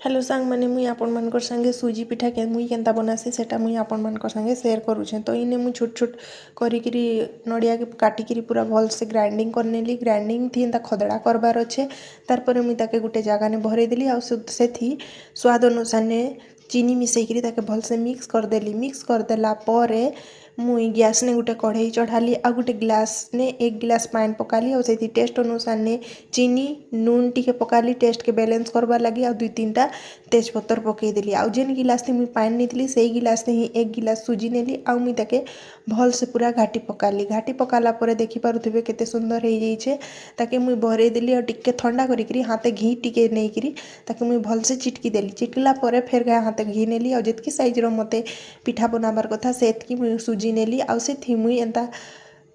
Hello सांग मैंने मुई आपण मानकर संगे सूजी पिठा के मुई केनता बनासी सेटा मुई आपण मानकर संगे शेयर करूछे। तो इने मुई छोट छोट करिकिरी नड़िया के काटिकिरी पूरा भल से ग्राइंडिंग करनेली। ग्राइंडिंग थी एंता खदड़ा करबार अच्छे। तारपर मुई ताके गुटे जगह ने भरे देली आ सेथी स्वाद अनुसार ने चीनी मिसेकिरी ताके भल से मिक्स करदेली। मिक्स करदेला परे मुई गैस ने गुटे कढ़ई चढ़ाली आ गुटे गिलास ने 1 गिलास पानी पकाली और से टेस्ट अनुसार ने चीनी नून टिके पकाली टेस्ट के बैलेंस करबार लगी आ 2-3टा तेजपत्तर पकईदेली। आउ जेन गिलास मुई पानी नीली से गिलास ही 1 गिलास सुजी नेली आ मुई ताके भल से पूरा घाटी पकाली। घाटी पकाला परे देखि पारुथिबे केते सुंदर हो जाइछे। ताके मुई भरे देली और टिके ठंडा करिकरी हाथे घी टिके नेइकरी ताके मुई भल से चिटकी देली। चिटकिला परे फेर हाथे घी नेली और जेतकी साइज रो मते पिठा बनाबार कथा सेतकी मुई सुजी नेली आ सेथि मुई एंता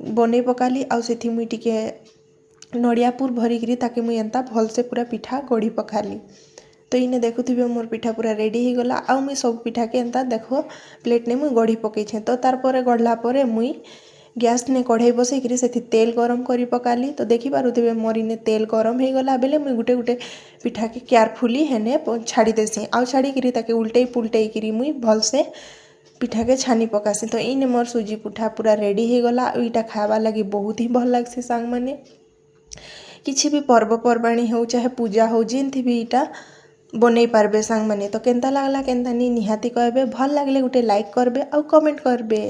बनै पकाली आ सेथि मुई टिके नड़िया पुर भरिकरी ताके मुई एंता भल से पूरा पिठा गढ़ी पकाली। तो इने देखुथिबे मोर पिठा पूरा रेडी हो गला। आउ मुई सब पिठा के एंता देखो प्लेट ने मुई गढ़ी पकईछे। तो तार परे गढ़ला परे मुई गैस ने कढ़ई बसईकरी सेथि तेल गरम करी पकाली। तो देखि पारुथिबे मोर इने तेल गरम हो गला बेले मुई गुटे गुटे पिठा के केयरफुली हेने छाड़ी देसी। आउ छाड़ीकरी ताके उल्टई पुल्टईकरी मुई भल से पिठा के छानी पकासी। तो इने मोर सूजी पिठा पूरा रेडी हो गला। इटा खावा लगी बहुत ही भल लागसी सांग माने। किछि भी पर्वपर्वाणी हो चाहे पूजा हो जेन थी भी इटा बनै पारबे सांग माने। तो केनता लागला केनता नी निहाती कहबे। भल लागले गुटे लाइक करबे और कमेंट करबे।